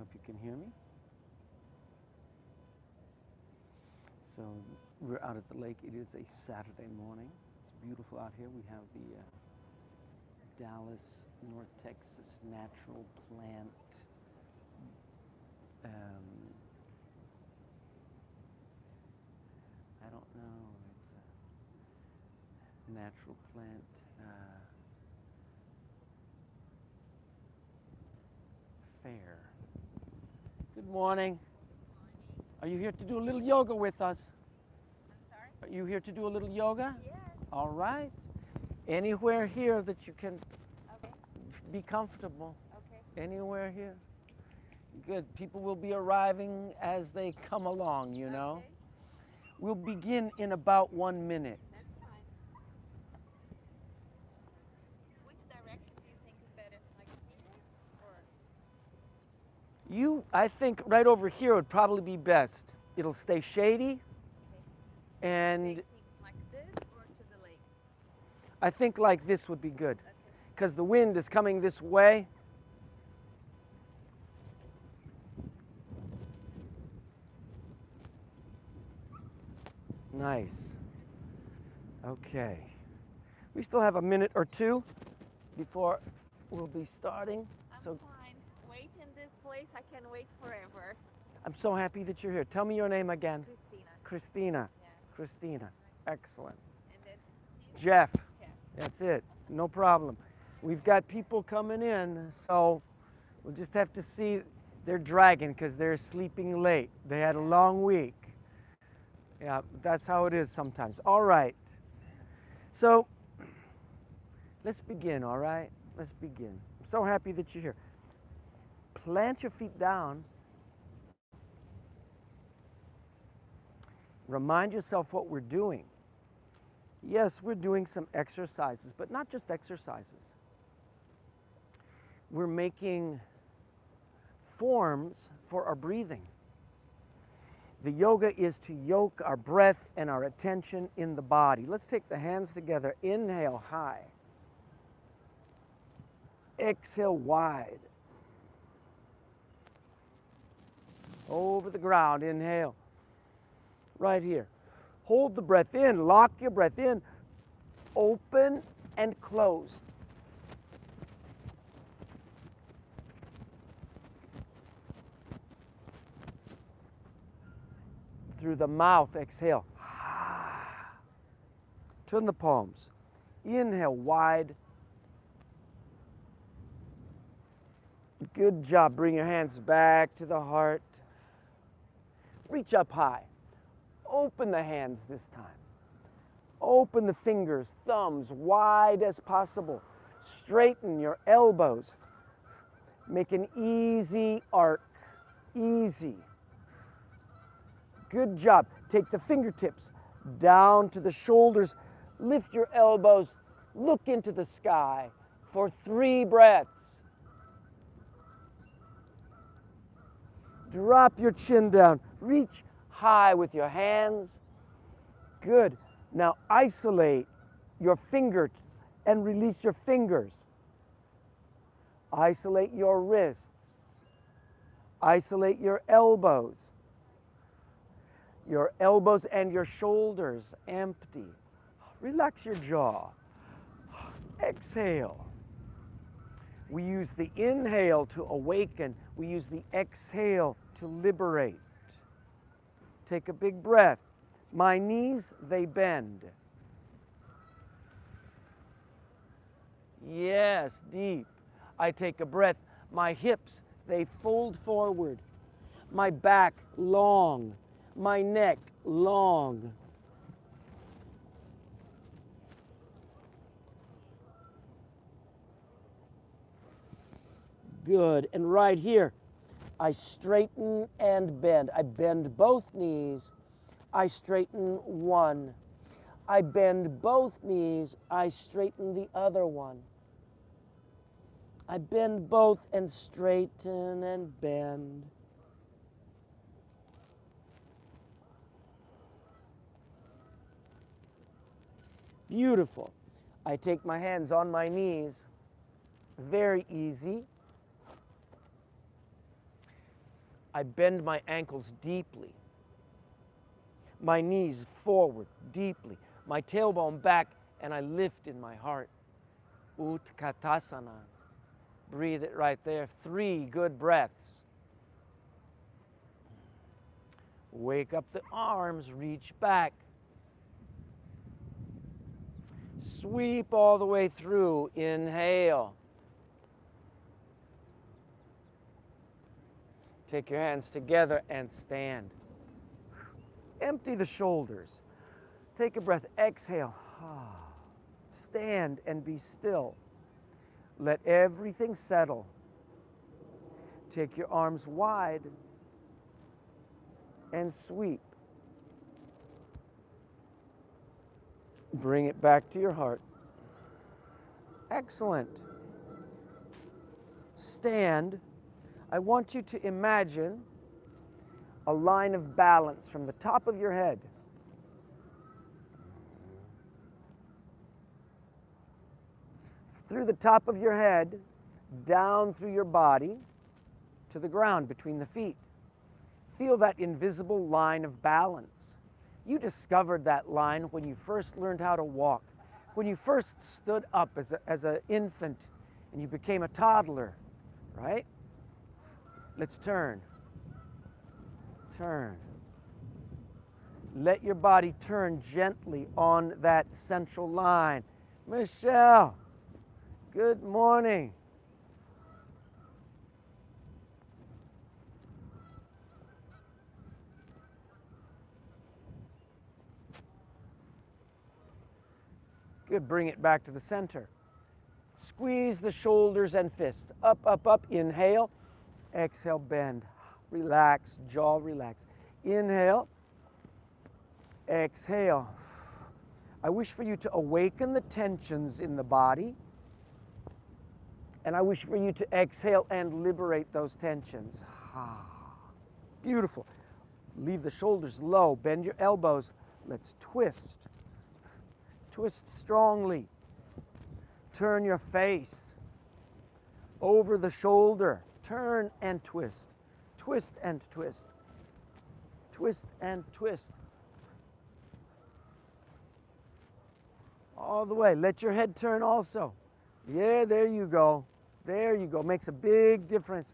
hope you can hear me. So we're out at the lake. It is a Saturday morning. It's beautiful out here. We have the Dallas, North Texas natural plant I don't know. It's a natural plant fair. Good morning. Are you here to do a little yoga with us? I'm sorry? Are you here to do a little yoga? Yes. All right. Anywhere here that you can Okay. be comfortable. Okay. Anywhere here. Good. People will be arriving as they come along, you know. Okay. We'll begin in about 1 minute. That's fine. Which direction do you think is better? Like here or? I think right over here would probably be best. It'll stay shady. Okay. And Like this or to the lake? I think like this would be good. Okay. Because the wind is coming this way. Nice. Okay. We still have a minute or two before we'll be starting. I'm So fine. Wait in this place. I can wait forever. I'm so happy that you're here. Tell me your name again. Christina. Christina. Yeah. Christina. Excellent. And then Jeff. Yeah. That's it. No problem. We've got people coming in, so we'll just have to see. They're dragging because they're sleeping late. They had a long week. Yeah, that's how it is sometimes. All right. So let's begin, all right? Let's begin. I'm so happy that you're here. Plant your feet down. Remind yourself what we're doing. Yes, we're doing some exercises, but not just exercises. We're making forms for our breathing. The yoga is to yoke our breath and our attention in the body. Let's take the hands together. Inhale high. Exhale wide. Over the ground. Inhale. Right here. Hold the breath in. Lock your breath in. Open and close. Through the mouth, exhale. Turn the palms. Inhale wide. Good job. Bring your hands back to the heart. Reach up high. Open the hands this time. Open the fingers, thumbs, wide as possible. Straighten your elbows. Make an easy arc. Easy. Good job. Take the fingertips down to the shoulders. Lift your elbows. Look into the sky for 3 breaths. Drop your chin down. Reach high with your hands. Good. Now isolate your fingers and release your fingers. Isolate your wrists. Isolate your elbows. Your elbows and your shoulders empty. Relax your jaw. Exhale. We use the inhale to awaken. We use the exhale to liberate. Take a big breath. My knees, they bend. Yes, deep. I take a breath. My hips, they fold forward. My back, long. My neck, long. Good. And right here, I straighten and bend. I bend both knees. I straighten one. I bend both knees. I straighten the other one. I bend both and straighten and bend. Beautiful. I take my hands on my knees. Very easy. I bend my ankles deeply. My knees forward deeply. My tailbone back, and I lift in my heart. Utkatasana. Breathe it right there. 3 good breaths. Wake up the arms, reach back. Sweep all the way through. Inhale. Take your hands together and stand. Empty the shoulders. Take a breath. Exhale. Stand and be still. Let everything settle. Take your arms wide and sweep. Bring it back to your heart. Excellent. Stand. I want you to imagine a line of balance from the top of your head through the top of your head, down through your body, to the ground between the feet. Feel that invisible line of balance. You discovered that line when you first learned how to walk, when you first stood up as an infant and you became a toddler, right? Let's turn. Turn. Let your body turn gently on that central line. Michelle, good morning. Good, bring it back to the center. Squeeze the shoulders and fists. Up, up, up, inhale. Exhale, bend. Relax, jaw relax. Inhale. Exhale. I wish for you to awaken the tensions in the body. And I wish for you to exhale and liberate those tensions. Beautiful. Leave the shoulders low. Bend your elbows. Let's twist. Twist strongly. Turn your face over the shoulder. Turn and twist. Twist and twist. Twist and twist. All the way. Let your head turn also. Yeah, there you go. There you go. Makes a big difference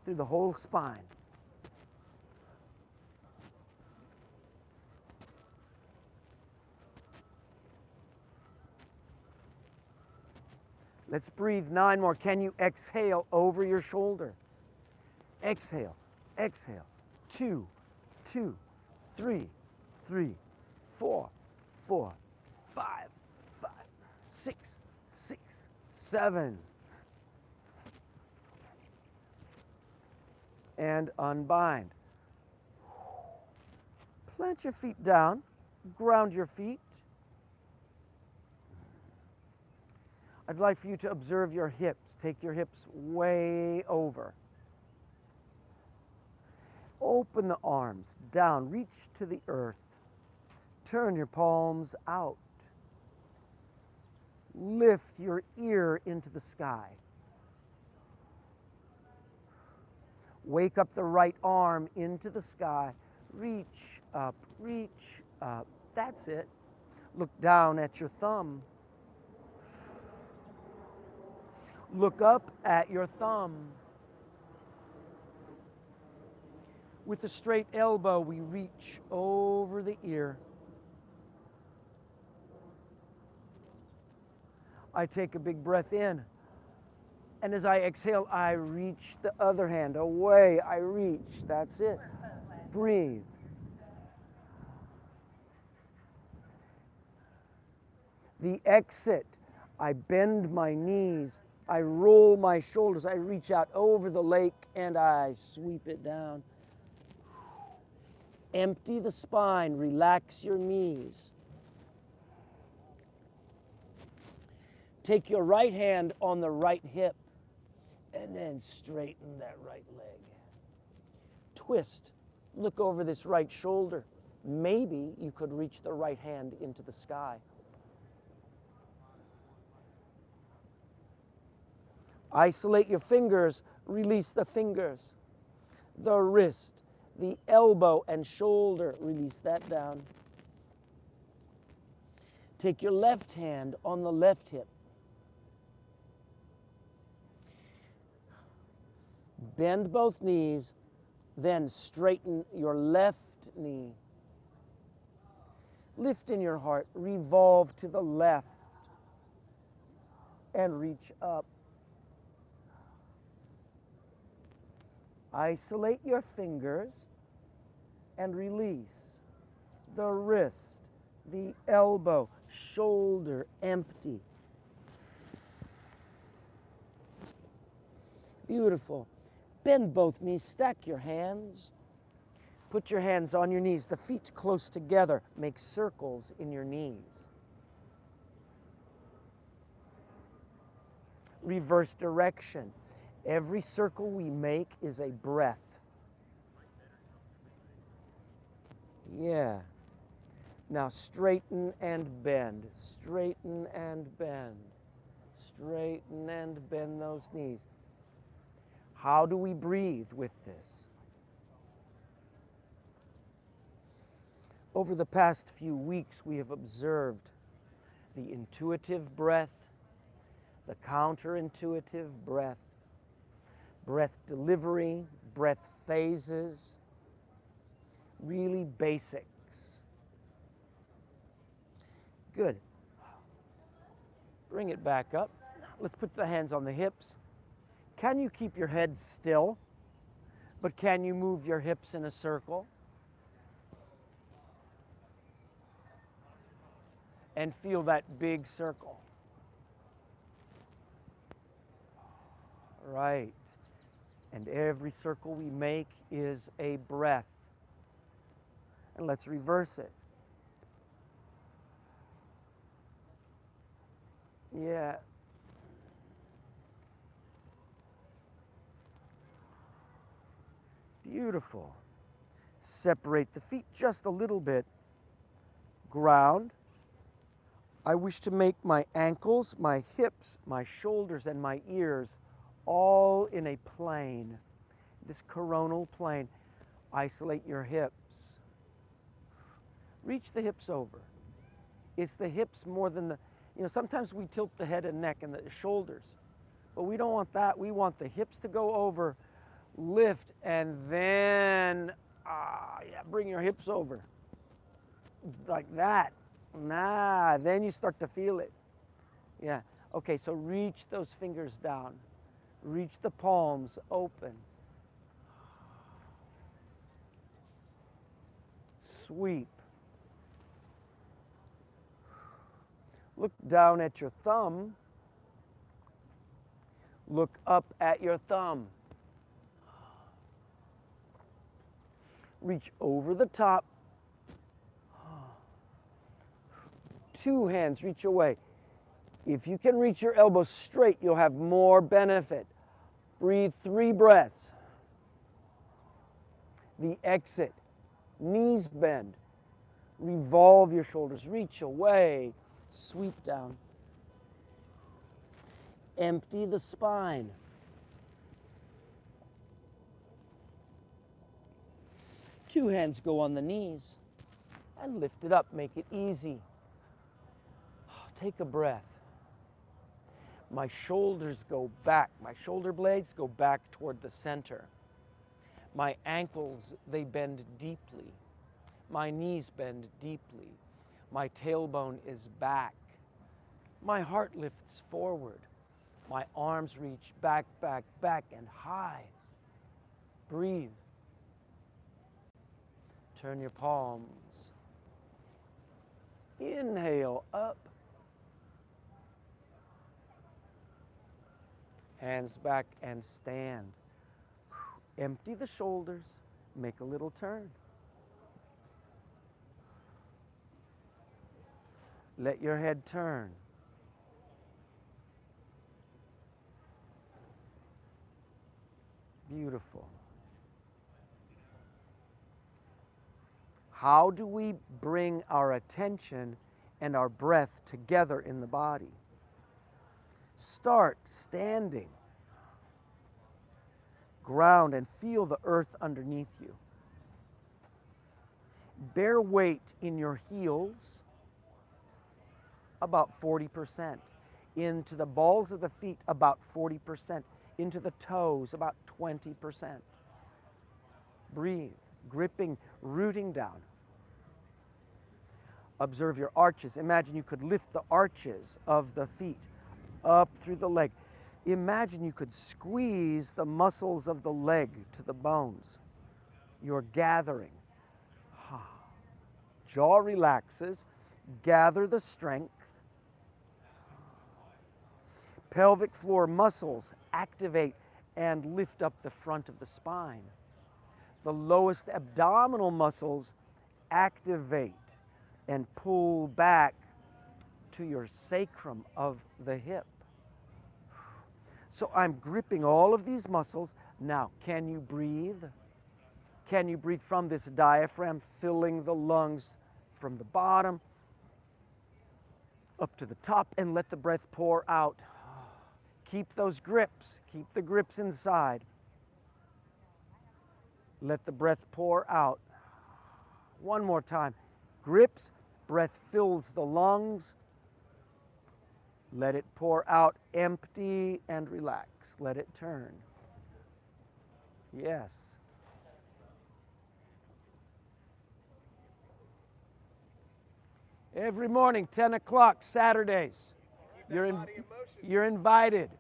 through the whole spine. Let's breathe 9 more. Can you exhale over your shoulder? Exhale, exhale. 2, 2, 3, 3, 4, 4, 5, 5, 6, 6, 7. And unbind. Plant your feet down. Ground your feet. I'd like for you to observe your hips. Take your hips way over. Open the arms down. Reach to the earth. Turn your palms out. Lift your ear into the sky. Wake up the right arm into the sky. Reach up, reach up. That's it. Look down at your thumb. Look up at your thumb. With a straight elbow, we reach over the ear. I take a big breath in. And as I exhale, I reach the other hand away. I reach. That's it. Breathe. The exit, I bend my knees. I roll my shoulders. I reach out over the lake and I sweep it down. Empty the spine. Relax your knees. Take your right hand on the right hip and then straighten that right leg. Twist. Look over this right shoulder. Maybe you could reach the right hand into the sky. Isolate your fingers. Release the fingers. the wrist, the elbow and shoulder. Release that down. Take your left hand on the left hip. Bend both knees, then straighten your left knee. Lift in your heart, revolve to the left, and reach up. Isolate your fingers and release. The wrist, the elbow, shoulder empty. Beautiful. Bend both knees, stack your hands. Put your hands on your knees, the feet close together. Make circles in your knees. Reverse direction. Every circle we make is a breath. Yeah. Now straighten and bend. Straighten and bend. Straighten and bend those knees. How do we breathe with this? Over the past few weeks, we have observed the intuitive breath, the counterintuitive breath, breath delivery, breath phases, really basics. Good. Bring it back up. Let's put the hands on the hips. Can you keep your head still, but can you move your hips in a circle? And feel that big circle. Right. And every circle we make is a breath. And let's reverse it. Yeah. Beautiful. Separate the feet just a little bit. Ground. I wish to make my ankles, my hips, my shoulders, and my ears all in a plane, this coronal plane. Isolate your hips. Reach the hips over. It's the hips more than the, sometimes we tilt the head and neck and the shoulders, but we don't want that. We want the hips to go over, lift, and then, bring your hips over. Like that. Then you start to feel it. Yeah. Okay, so reach those fingers down. Reach the palms open. Sweep. Look down at your thumb. Look up at your thumb. Reach over the top. Two hands reach away. If you can reach your elbows straight, you'll have more benefit. Breathe 3 breaths. The exit. Knees bend. Revolve your shoulders. Reach away. Sweep down. Empty the spine. Two hands go on the knees and lift it up. Make it easy. Take a breath. My shoulders go back. My shoulder blades go back toward the center. My ankles, they bend deeply. My knees bend deeply. My tailbone is back. My heart lifts forward. My arms reach back, back, back, and high. Breathe. Turn your palms. Inhale up. Hands back and stand. Empty the shoulders. Make a little turn. Let your head turn. Beautiful. How do we bring our attention and our breath together in the body? Start standing. ground and feel the earth underneath you. Bear weight in your heels, about 40%. Into the balls of the feet, about 40%. Into the toes, about 20%. Breathe, gripping, rooting down. Observe your arches. Imagine you could lift the arches of the feet up through the leg. Imagine you could squeeze the muscles of the leg to the bones. You're gathering. Jaw relaxes. Gather the strength. Pelvic floor muscles activate and lift up the front of the spine. The lowest abdominal muscles activate and pull back to your sacrum of the hip. So I'm gripping all of these muscles. Now, can you breathe? Can you breathe from this diaphragm, filling the lungs from the bottom up to the top, and let the breath pour out. Keep those grips. Keep the grips inside. Let the breath pour out. One more time. Grips, breath fills the lungs. Let it pour out, empty and relax. Let it turn. Yes. Every morning, 10 o'clock, Saturdays. You're invited.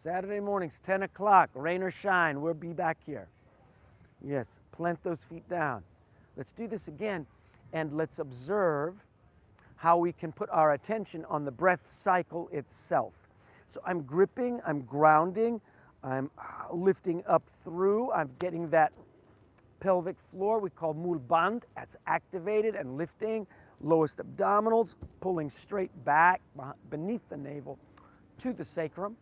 Saturday mornings, 10 o'clock, rain or shine, we'll be back here. Yes, plant those feet down. Let's do this again, and let's observe how we can put our attention on the breath cycle itself. So I'm gripping, I'm grounding, I'm lifting up through, I'm getting that pelvic floor we call mulband, that's activated and lifting. Lowest abdominals, pulling straight back beneath the navel to the sacrum.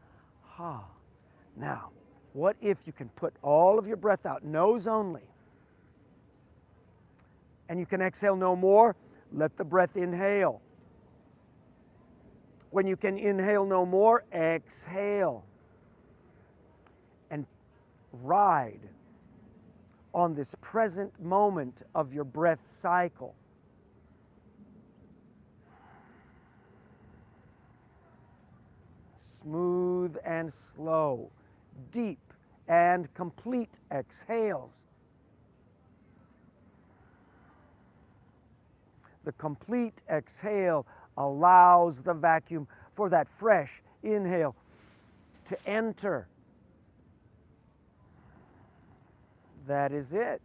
Now, what if you can put all of your breath out, nose only, and you can exhale no more? Let the breath inhale. When you can inhale no more, exhale. And ride on this present moment of your breath cycle. Smooth and slow, deep and complete exhales. The complete exhale allows the vacuum for that fresh inhale to enter. That is it.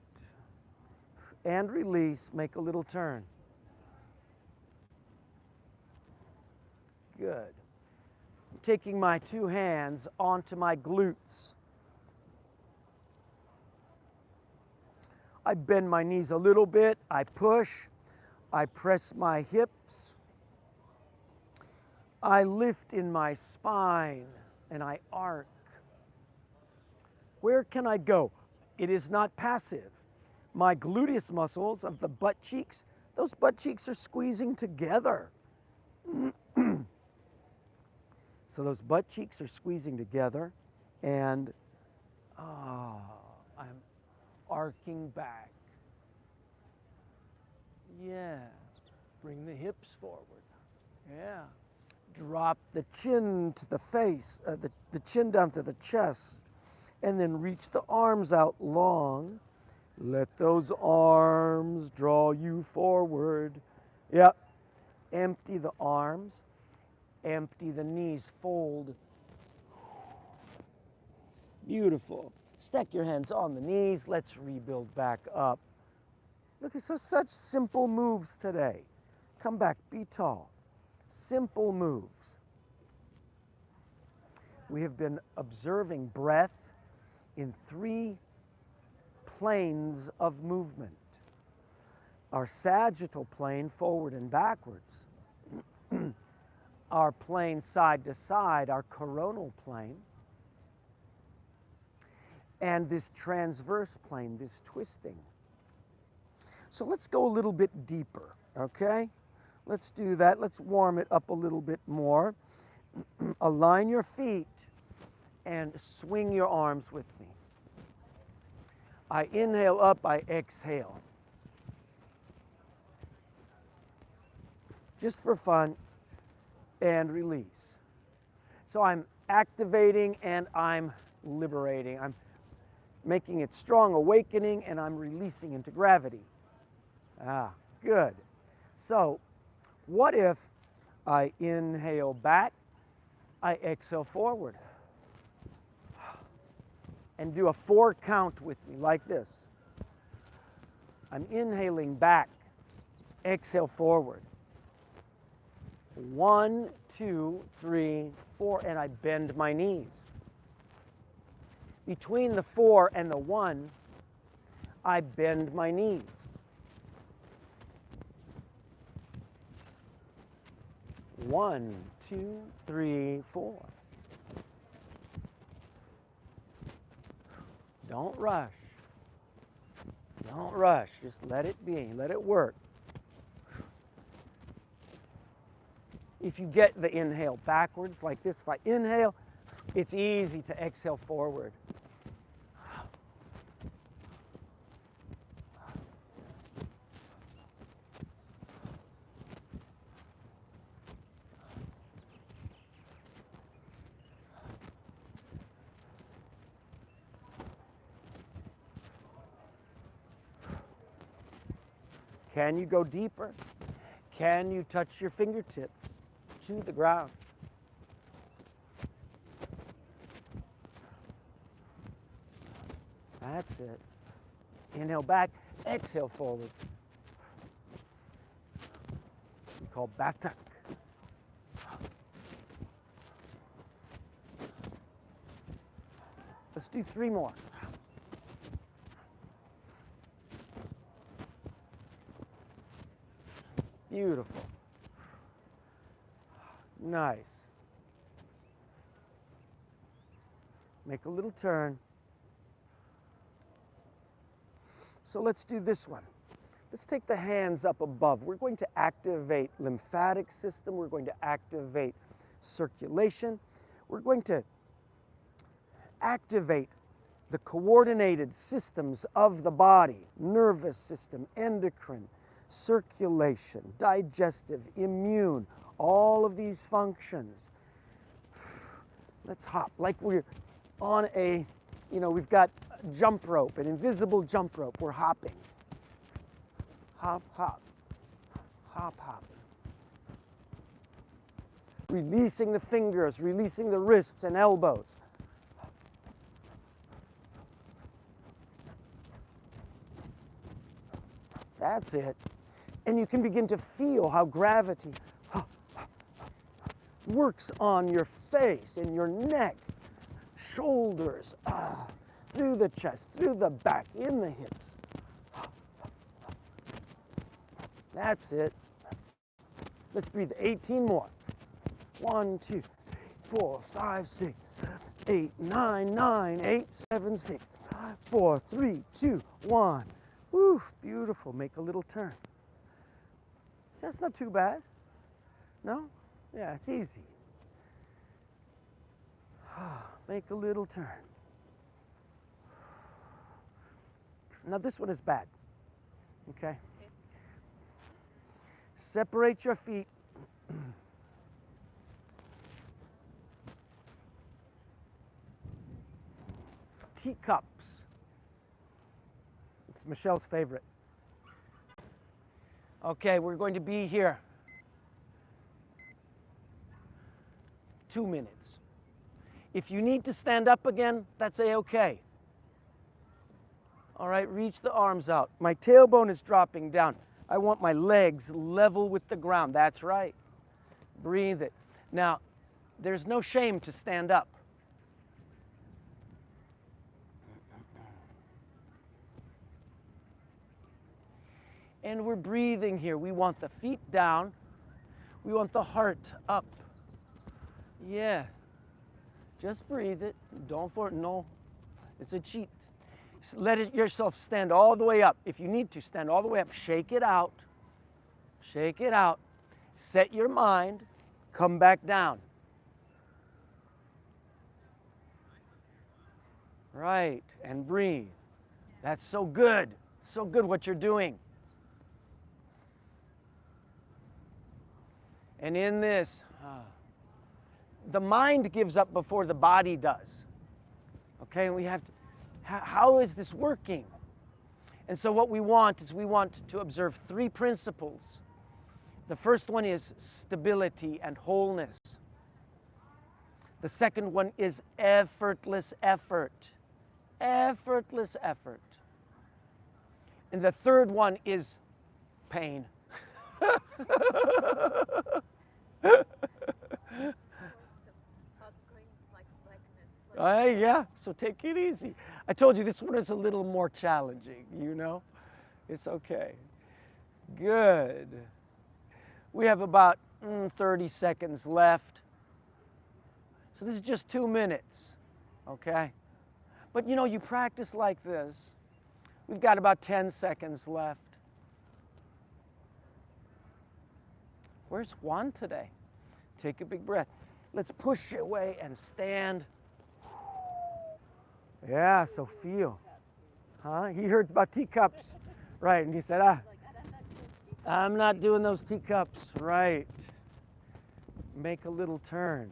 And release, make a little turn. Good. I'm taking my two hands onto my glutes. I bend my knees a little bit, I push, I press my hips, I lift in my spine, and I arc. Where can I go? It is not passive. My gluteus muscles of the butt cheeks, those butt cheeks are squeezing together. So those butt cheeks are squeezing together, and I'm arcing back. Yeah. Bring the hips forward. Yeah. Drop the chin to the face, the chin down to the chest, and then reach the arms out long. Let those arms draw you forward. Yep. Empty the arms. Empty the knees, fold. Beautiful. Stack your hands on the knees. Let's rebuild back up. Look, it's such simple moves today. Come back, be tall. Simple moves. We have been observing breath in 3 planes of movement. Our sagittal plane, forward and backwards. Our plane side to side, our coronal plane. And this transverse plane, this twisting. So let's go a little bit deeper, okay? Let's do that. Let's warm it up a little bit more. Align your feet and swing your arms with me. I inhale up, I exhale. Just for fun, and release. So I'm activating and I'm liberating. I'm making it strong, awakening, and I'm releasing into gravity. Ah, good. So what if I inhale back, I exhale forward, and do a 4 count with me like this. I'm inhaling back, exhale forward. 1, 2, 3, 4, and I bend my knees. Between the 4 and the 1, I bend my knees. One, 2, 3, 4. Don't rush. Don't rush. Just let it be. Let it work. If you get the inhale backwards like this, if I inhale, it's easy to exhale forward. Can you go deeper? Can you touch your fingertips to the ground? That's it. Inhale back, exhale forward. We call back tuck. Let's do 3 more. Beautiful. Nice. Make a little turn. So let's do this one. Let's take the hands up above. We're going to activate lymphatic system. We're going to activate circulation. We're going to activate the coordinated systems of the body, nervous system, endocrine, circulation, digestive, immune, all of these functions. Let's hop like we're on a, we've got a jump rope, an invisible jump rope. We're hopping. Hop, hop, hop, hop. Releasing the fingers, releasing the wrists and elbows. That's it. And you can begin to feel how gravity works on your face and your neck, shoulders, through the chest, through the back, in the hips. That's it. Let's breathe 18 more. 1, 2, 3, 4, 5, 6, 8, 9, 9, 8, 7, 6, 5, 4, 3, 2, 1. Woo, beautiful. Make a little turn. That's not too bad. No? Yeah, it's easy. Make a little turn. Now this one is bad. Okay? Separate your feet. Teacups. It's Michelle's favorite. Okay, we're going to be here 2 minutes. If you need to stand up again, that's a-okay. All right, reach the arms out. My tailbone is dropping down. I want my legs level with the ground. That's right. Breathe it. Now, there's no shame to stand up. And we're breathing here. We want the feet down. We want the heart up. Yeah. Just breathe it. Don't for it. No. It's a cheat. Let yourself stand all the way up. If you need to, stand all the way up. Shake it out. Shake it out. Set your mind. Come back down. Right, and breathe. That's so good. So good what you're doing. And in this, the mind gives up before the body does. Okay, we have to, how is this working? And so what we want is we want to observe 3 principles. The first one is stability and wholeness. The second one is effortless effort. Effortless effort. And the third one is pain. Yeah, so take it easy. I told you this one is a little more challenging, you know? It's okay. Good. We have about 30 seconds left. So this is just 2 minutes, okay? But you know, you practice like this. We've got about 10 seconds left. Where's Juan today? Take a big breath. Let's push away and stand. Yeah, so feel. Huh? He heard about teacups. Right, and he said, I'm not doing those teacups. Right. Make a little turn.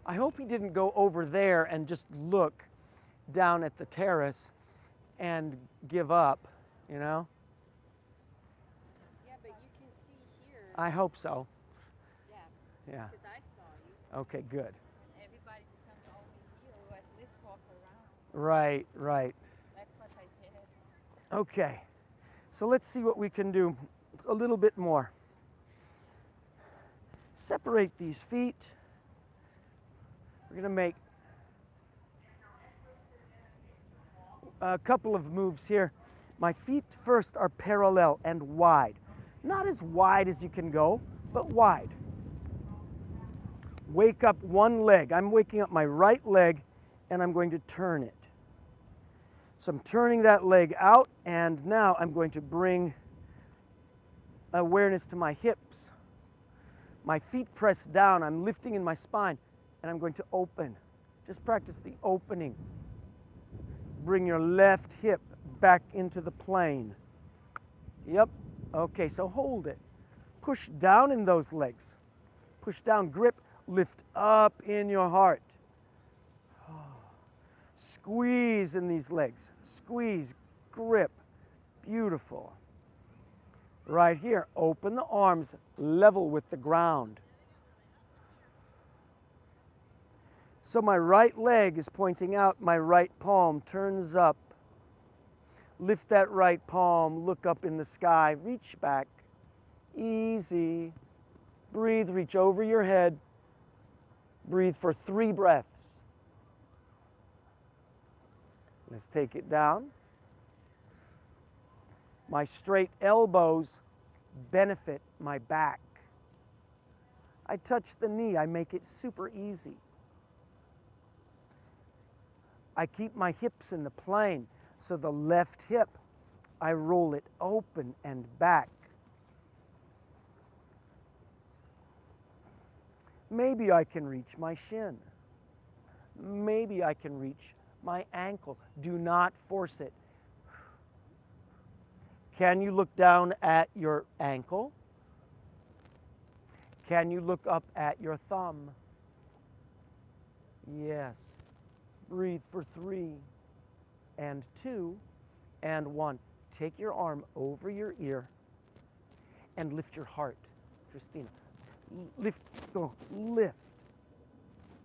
I hope he didn't go over there and just look down at the terrace and give up, you know? Yeah, but you can see here. I hope so. Yeah. Yeah. Because I saw you. Okay, good. And everybody who comes over here will at least walk around. Right, right. That's what I did. Okay. So let's see what we can do a little bit more. Separate these feet. We're going to make a couple of moves here. My feet first are parallel and wide. Not as wide as you can go, but wide. Wake up one leg. I'm waking up my right leg and I'm going to turn it. So I'm turning that leg out, and now I'm going to bring awareness to my hips. My feet press down. I'm lifting in my spine. And I'm going to open. Just practice the opening. Bring your left hip back into the plane. Yep. Okay, so hold it. Push down in those legs. Push down, grip, lift up in your heart. Squeeze in these legs. Squeeze, grip. Beautiful. Right here, open the arms level with the ground. So my right leg is pointing out, my right palm turns up. Lift that right palm, look up in the sky, reach back. Easy. Breathe, reach over your head. Breathe for 3 breaths. Let's take it down. My straight elbows benefit my back. I touch the knee, I make it super easy. I keep my hips in the plane, so the left hip, I roll it open and back. Maybe I can reach my shin. Maybe I can reach my ankle. Do not force it. Can you look down at your ankle? Can you look up at your thumb? Yes. Breathe for 3 and 2 and 1. Take your arm over your ear and lift your heart. Christina, lift, go, lift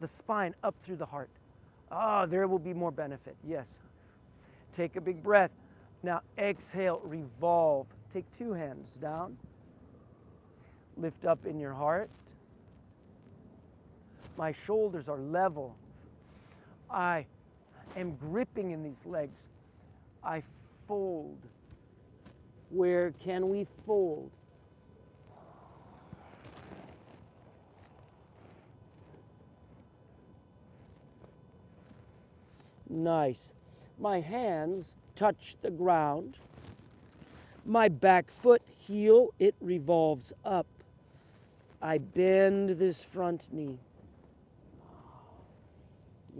the spine up through the heart. Ah, there will be more benefit. Yes. Take a big breath. Now exhale, revolve. Take 2 hands down. Lift up in your heart. My shoulders are level. I am gripping in these legs. I fold. Where can we fold? Nice. My hands touch the ground. My back foot heel, it revolves up. I bend this front knee.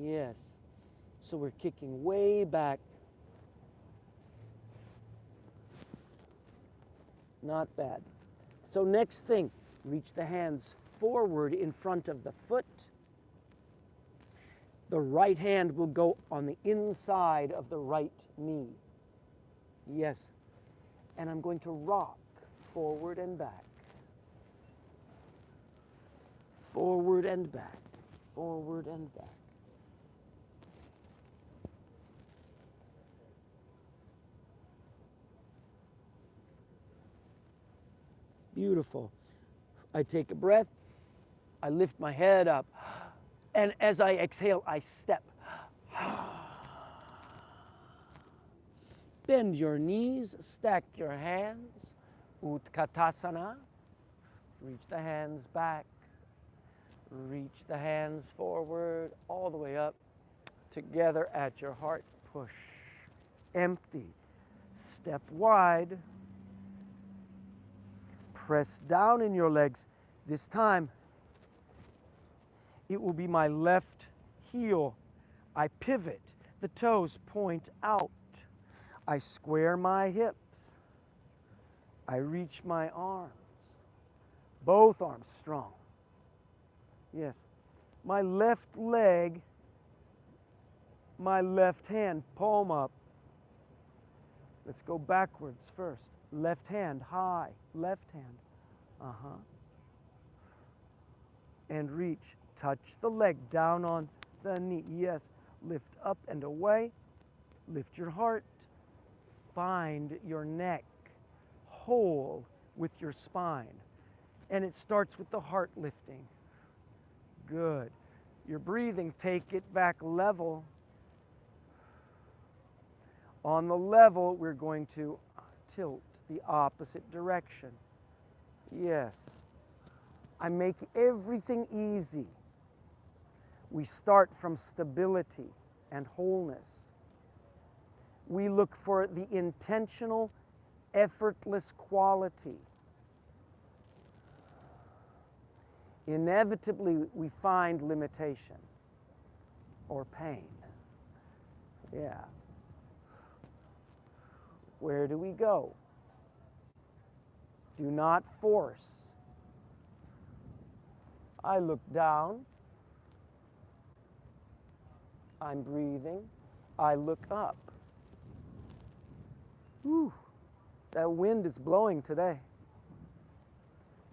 Yes. So we're kicking way back. Not bad. So next thing, reach the hands forward in front of the foot. The right hand will go on the inside of the right knee. Yes. And I'm going to rock forward and back. Forward and back. Forward and back. Beautiful. I take a breath. I lift my head up. And as I exhale, I step. Bend your knees, stack your hands. Utkatasana. Reach the hands back. Reach the hands forward, all the way up. Together at your heart. Push. Empty. Step wide. Press down in your legs. This time, it will be my left heel. I pivot. The toes point out. I square my hips. I reach my arms. Both arms strong. Yes. My left leg, my left hand, palm up. Let's go backwards first. Left hand high. Left hand. And reach. Touch the leg down on the knee. Yes. Lift up and away. Lift your heart. Find your neck whole with your spine. And it starts with the heart lifting. Good. Your breathing, take it back level. On the level, we're going to tilt the opposite direction. Yes. I make everything easy. We start from stability and wholeness. We look for the intentional, effortless quality. Inevitably, we find limitation or pain. Yeah. Where do we go? Do not force. I look down. I'm breathing. I look up. Whew, that wind is blowing today.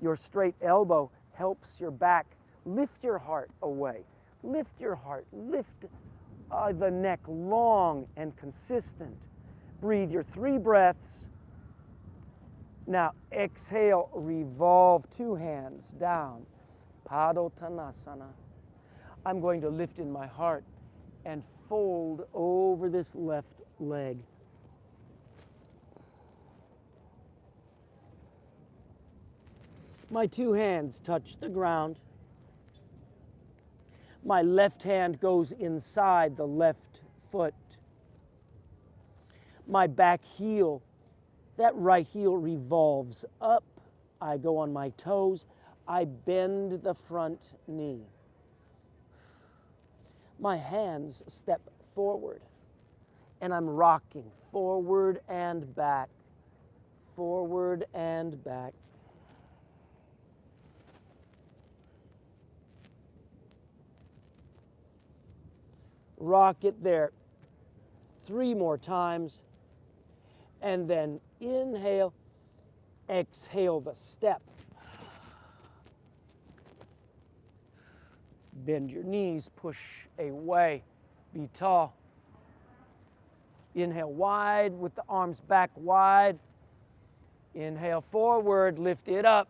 Your straight elbow helps your back. Lift your heart away. Lift your heart. Lift the neck long and consistent. Breathe your 3 breaths. Now exhale, revolve 2 hands down. Padottanasana. I'm going to lift in my heart and fold over this left leg. My 2 hands touch the ground. My left hand goes inside the left foot. My back heel, that right heel revolves up. I go on my toes. I bend the front knee. My hands step forward, and I'm rocking forward and back, forward and back. Rock it there 3 more times, and then inhale, exhale the step. Bend your knees, push away, be tall. Inhale wide with the arms back wide. Inhale forward, lift it up.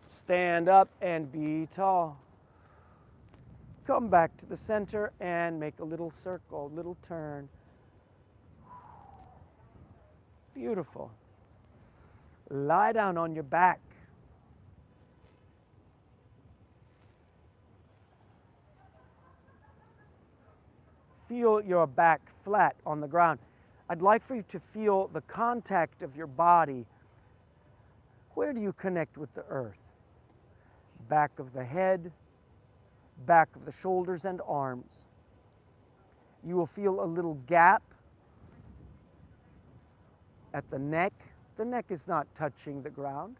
Stand up and be tall. Come back to the center and make a little circle, little turn. Beautiful. Lie down on your back. Feel your back flat on the ground. I'd like for you to feel the contact of your body. Where do you connect with the earth? Back of the head, back of the shoulders and arms. You will feel a little gap at the neck. The neck is not touching the ground.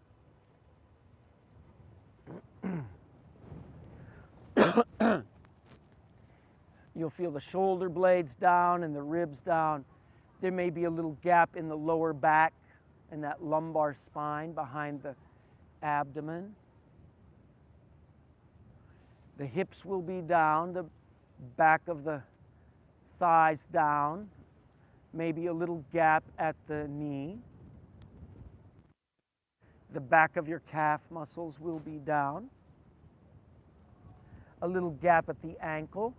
You'll feel the shoulder blades down and the ribs down. There may be a little gap in the lower back and that lumbar spine behind the abdomen. The hips will be down, the back of the thighs down, maybe a little gap at the knee. The back of your calf muscles will be down. A little gap at the ankle,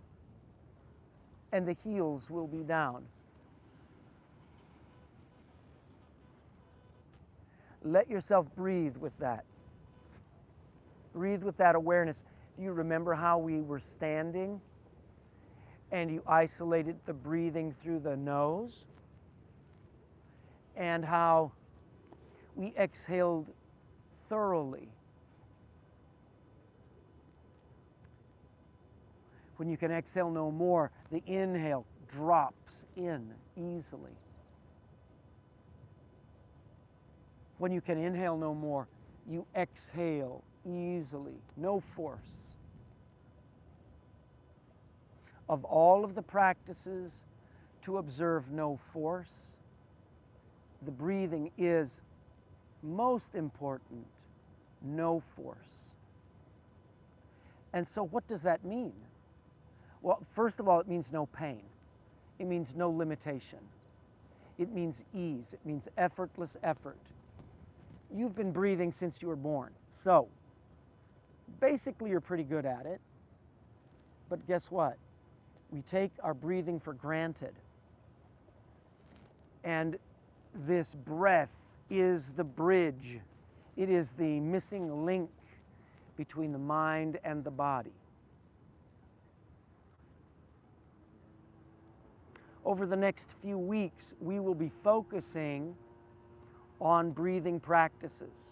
and the heels will be down. Let yourself breathe with that. Breathe with that awareness. Do you remember how we were standing and you isolated the breathing through the nose? And how we exhaled thoroughly. When you can exhale no more, the inhale drops in easily. When you can inhale no more, you exhale easily, no force. Of all of the practices to observe no force, the breathing is most important, no force. And so what does that mean? Well, first of all, it means no pain. It means no limitation. It means ease. It means effortless effort. You've been breathing since you were born. So, basically you're pretty good at it. But guess what? We take our breathing for granted. And this breath is the bridge. It is the missing link between the mind and the body. Over the next few weeks, we will be focusing on breathing practices.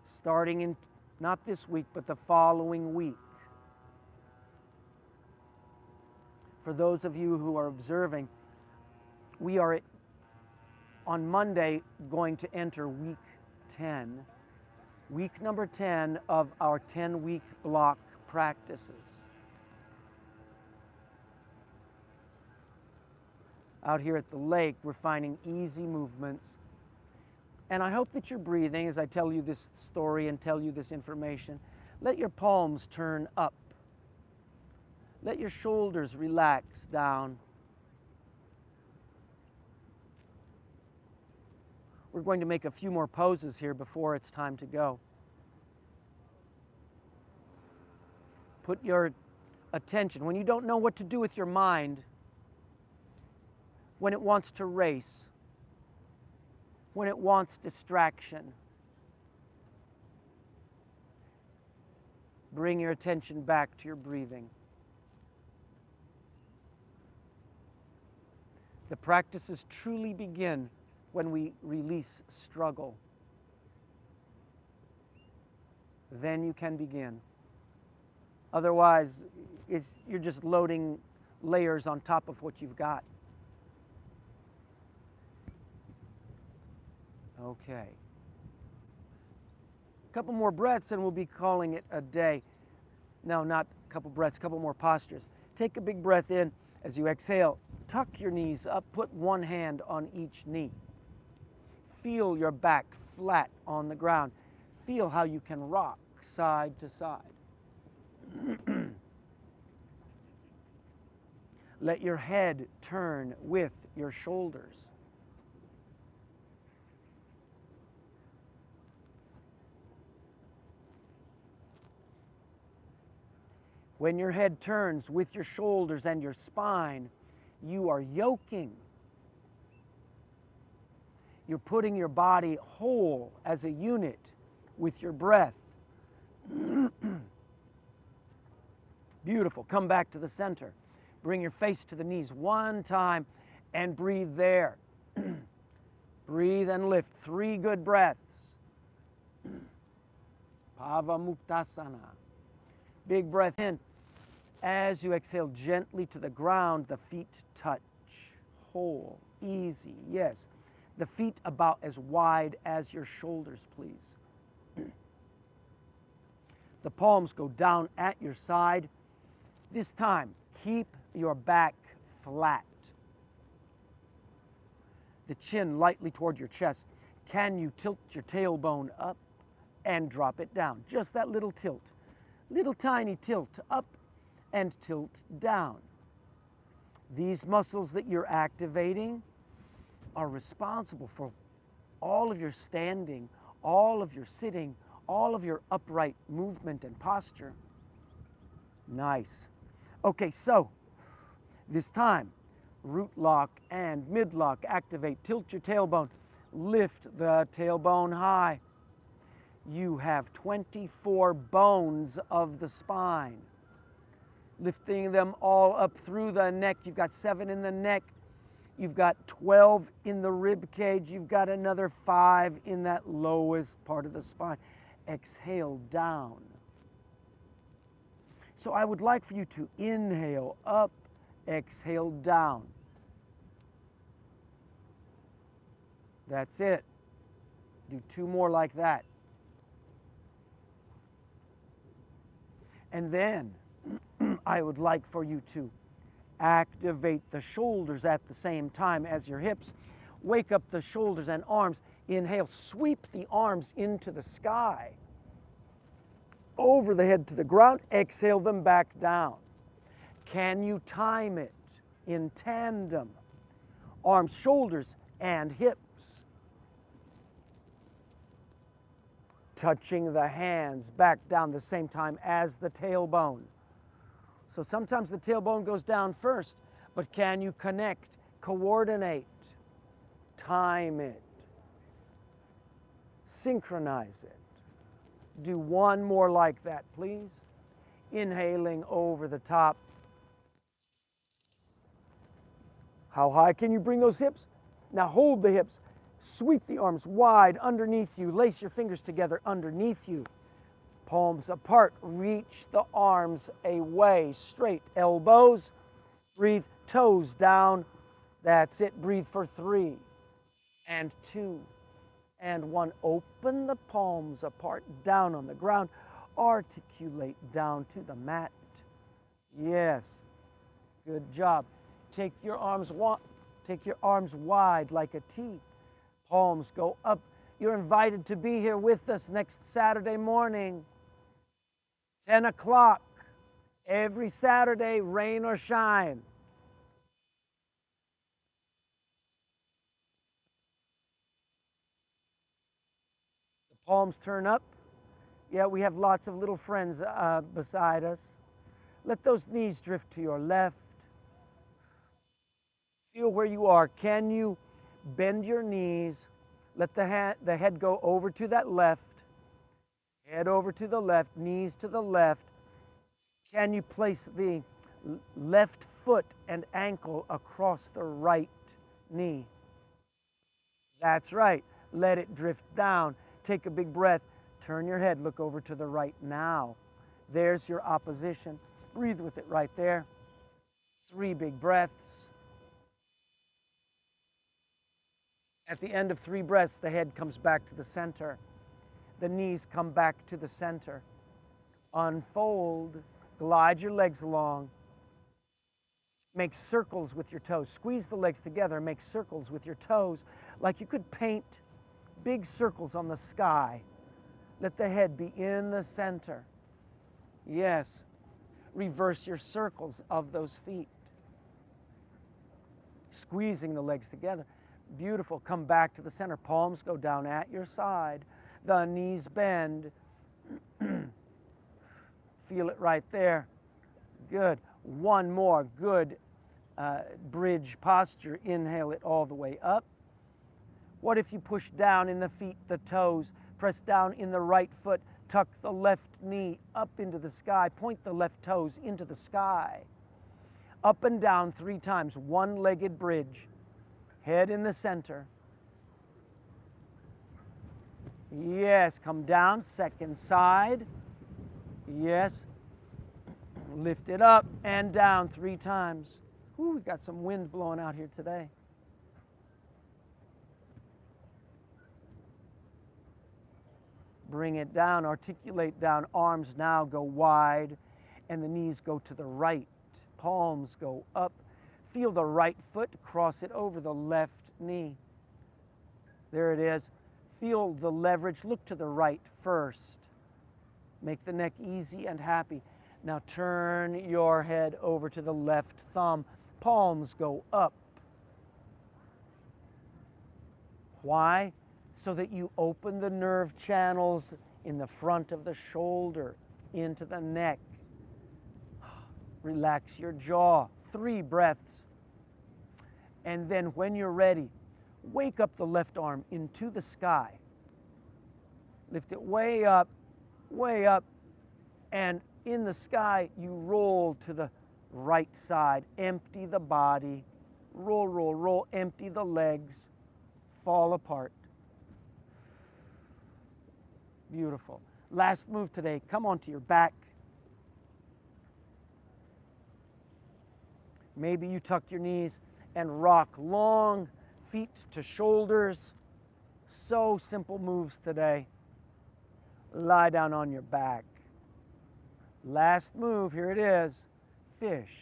Starting in, not this week, but the following week. For those of you who are observing, we are on Monday going to enter week 10. Week number 10 of our 10-week block practices. Out here at the lake, we're finding easy movements. And I hope that you're breathing as I tell you this story and tell you this information. Let your palms turn up. Let your shoulders relax down. We're going to make a few more poses here before it's time to go. Put your attention, when you don't know what to do with your mind, when it wants to race, when it wants distraction, bring your attention back to your breathing. The practices truly begin when we release struggle. Then you can begin. Otherwise, you're just loading layers on top of what you've got. Okay. A couple more breaths and we'll be calling it a day. No, not a couple breaths, a couple more postures. Take a big breath in. As you exhale, tuck your knees up, put one hand on each knee. Feel your back flat on the ground. Feel how you can rock side to side. Let your head turn with your shoulders. When your head turns with your shoulders and your spine, you are yoking. You're putting your body whole as a unit with your breath. Beautiful. Come back to the center. Bring your face to the knees one time and breathe there. Breathe and lift. 3 good breaths. Pavamuktasana. Big breath in. As you exhale gently to the ground, the feet touch. Whole, easy, yes. The feet about as wide as your shoulders, please. The palms go down at your side. This time, keep your back flat. The chin lightly toward your chest. Can you tilt your tailbone up and drop it down? Just that little tilt. Little tiny tilt up and tilt down. These muscles that you're activating are responsible for all of your standing, all of your sitting, all of your upright movement and posture. Nice. Okay, so this time, root lock and mid lock activate. Tilt your tailbone. Lift the tailbone high. You have 24 bones of the spine. Lifting them all up through the neck. You've got 7 in the neck. You've got 12 in the rib cage. You've got another 5 in that lowest part of the spine. Exhale down. So I would like for you to inhale up, exhale down. That's it. Do 2 more like that. And then I would like for you to activate the shoulders at the same time as your hips. Wake up the shoulders and arms. Inhale, sweep the arms into the sky. Over the head to the ground, exhale them back down. Can you time it in tandem? Arms, shoulders, and hips. Touching the hands back down the same time as the tailbone. So sometimes the tailbone goes down first, but can you connect, coordinate, time it, synchronize it? Do 1 more like that, please. Inhaling over the top. How high can you bring those hips? Now hold the hips. Sweep the arms wide underneath you. Lace your fingers together underneath you. Palms apart. Reach the arms away. Straight. Elbows. Breathe. Toes down. That's it. Breathe for 3 and 2 and 1. Open the palms apart. Down on the ground. Articulate down to the mat. Yes. Good job. Take your arms wide like a T. Palms go up. You're invited to be here with us next Saturday morning, 10 o'clock, every Saturday, rain or shine. The palms turn up. Yeah, we have lots of little friends beside us. Let those knees drift to your left. Feel where you are. Can you bend your knees? Let the head go over to that left. Head over to the left, knees to the left. Can you place the left foot and ankle across the right knee? That's right. Let it drift down. Take a big breath. Turn your head, look over to the right now. There's your opposition. Breathe with it right there. 3 big breaths. At the end of 3 breaths, the head comes back to the center. The knees come back to the center. Unfold. Glide your legs along. Make circles with your toes. Squeeze the legs together. Make circles with your toes like you could paint big circles on the sky. Let the head be in the center. Yes. Reverse your circles of those feet. Squeezing the legs together. Beautiful. Come back to the center. Palms go down at your side. The knees bend. Feel it right there. Good. 1 more. Good bridge posture. Inhale it all the way up. What if you push down in the feet, the toes, press down in the right foot, Tuck the left knee up into the sky. Point the left toes into the sky. Up and down 3 times, one-legged bridge. Head in the center. Yes, come down, second side. Yes. Lift it up and down 3 times. Ooh, we got some wind blowing out here today. Bring it down, articulate down. Arms now go wide and the knees go to the right. Palms go up. Feel the right foot, cross it over the left knee. There it is. Feel the leverage. Look to the right first. Make the neck easy and happy. Now turn your head over to the left thumb. Palms go up. Why? So that you open the nerve channels in the front of the shoulder, into the neck. Relax your jaw. 3 breaths. And then when you're ready, wake up the left arm into the sky. Lift it way up, and in the sky, you roll to the right side. Empty the body. Roll, roll, roll. Empty the legs. Fall apart. Beautiful. Last move today. Come onto your back. Maybe you tuck your knees and rock long feet to shoulders. So simple moves today. Lie down on your back. Last move, here it is, fish.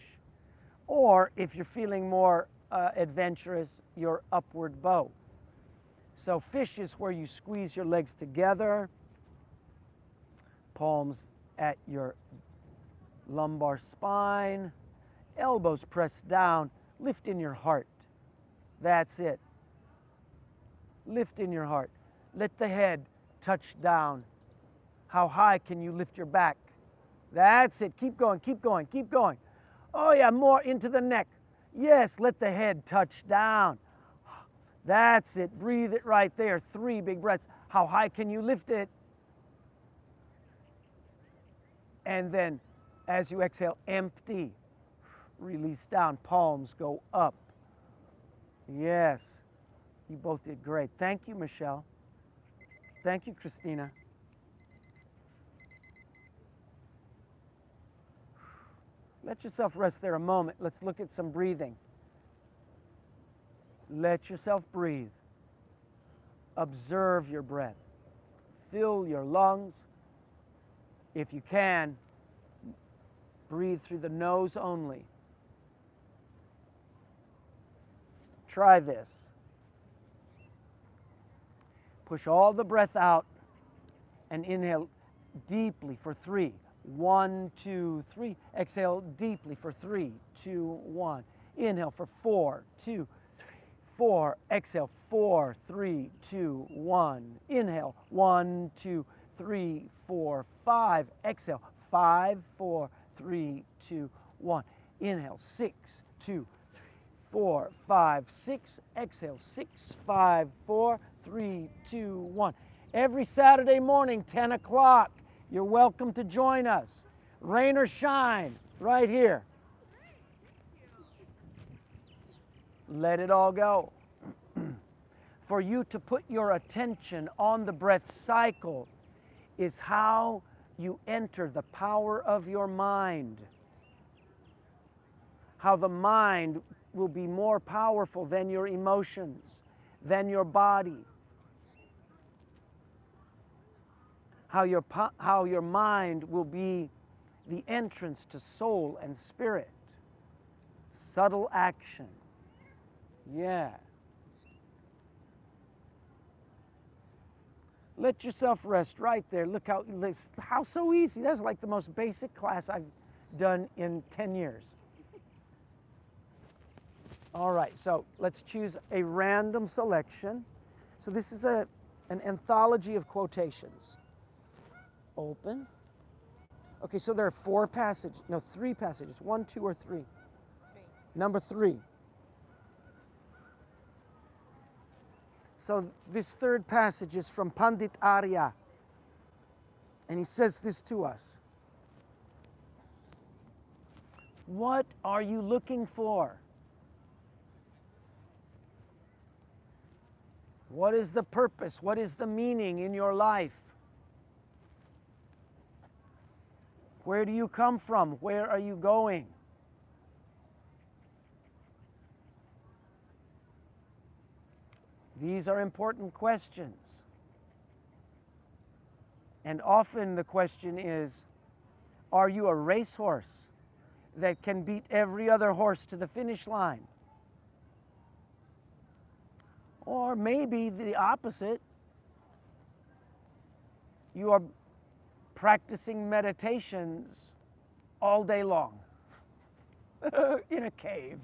Or if you're feeling more adventurous, your upward bow. So fish is where you squeeze your legs together, palms at your lumbar spine, elbows pressed down, lift in your heart. That's it. Lift in your heart. Let the head touch down. How high can you lift your back? That's it. Keep going, keep going, keep going. Oh yeah, more into the neck. Yes, let the head touch down. That's it. Breathe it right there. 3 big breaths. How high can you lift it? And then as you exhale, empty. Release down. Palms go up. Yes. You both did great. Thank you, Michelle. Thank you, Christina. Let yourself rest there a moment. Let's look at some breathing. Let yourself breathe. Observe your breath. Fill your lungs. If you can, breathe through the nose only. Try this. Push all the breath out and inhale deeply for 3. 1, 2, 3. Exhale deeply for 3, 2, 1. Inhale for 4, 2, 3, 4. Exhale 4, 3, 2, 1. Inhale 1, 2, 3, 4, 5. Exhale 5, 4, 3, 2, 1. Inhale 6, 2, 3, 4, 5, 6. Exhale 6, 5, 4, 3, 2, 1. Every Saturday morning, 10 o'clock. You're welcome to join us. Rain or shine, right here. Let it all go. For you to put your attention on the breath cycle is how you enter the power of your mind. How the mind will be more powerful than your emotions, than your body. How your mind will be the entrance to soul and spirit. Subtle action. Yeah. Let yourself rest right there. Look how so easy. That's like the most basic class I've done in 10 years. All right, so let's choose a random selection. So this is an anthology of quotations. Open. Okay, so there are 4 passages. No, 3 passages. 1, 2, or 3? 3. Number 3. So this third passage is from Pandit Arya. And he says this to us. What are you looking for? What is the purpose? What is the meaning in your life? Where do you come from? Where are you going? These are important questions. And often the question is, are you a racehorse that can beat every other horse to the finish line? Or maybe the opposite. You are practicing meditations all day long in a cave.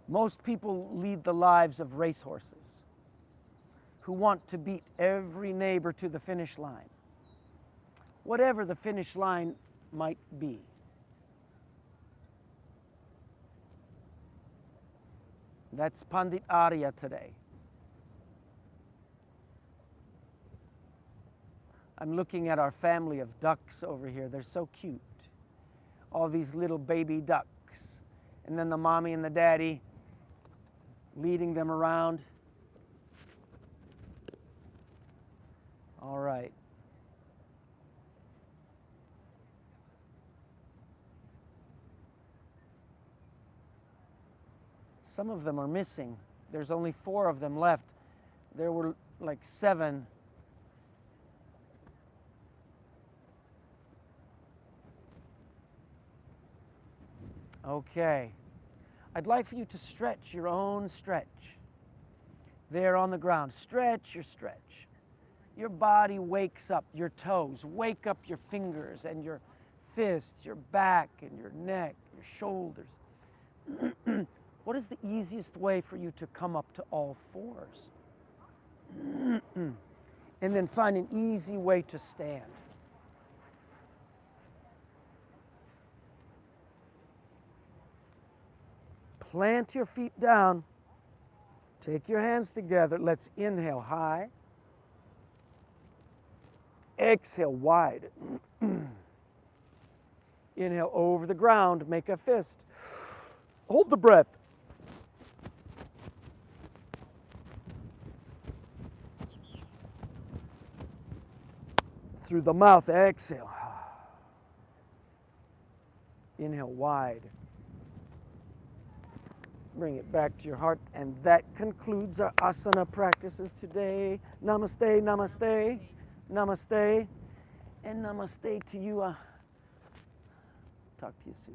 Most people lead the lives of racehorses who want to beat every neighbor to the finish line, whatever the finish line might be. That's Pandit Arya today. I'm looking at our family of ducks over here. They're so cute. All these little baby ducks. And then the mommy and the daddy leading them around. All right. Some of them are missing. There's only 4 of them left. There were like 7. Okay. I'd like for you to stretch your own stretch. There on the ground. Stretch your stretch. Your body wakes up, your toes. Wake up your fingers and your fists, your back and your neck, your shoulders. What is the easiest way for you to come up to all 4s? And then find an easy way to stand. Plant your feet down. Take your hands together. Let's inhale high. Exhale wide. Inhale over the ground. Make a fist. Hold the breath. Through the mouth, exhale. Inhale wide. Bring it back to your heart. And that concludes our asana practices today. Namaste, namaste, namaste, and namaste to you. Talk to you soon.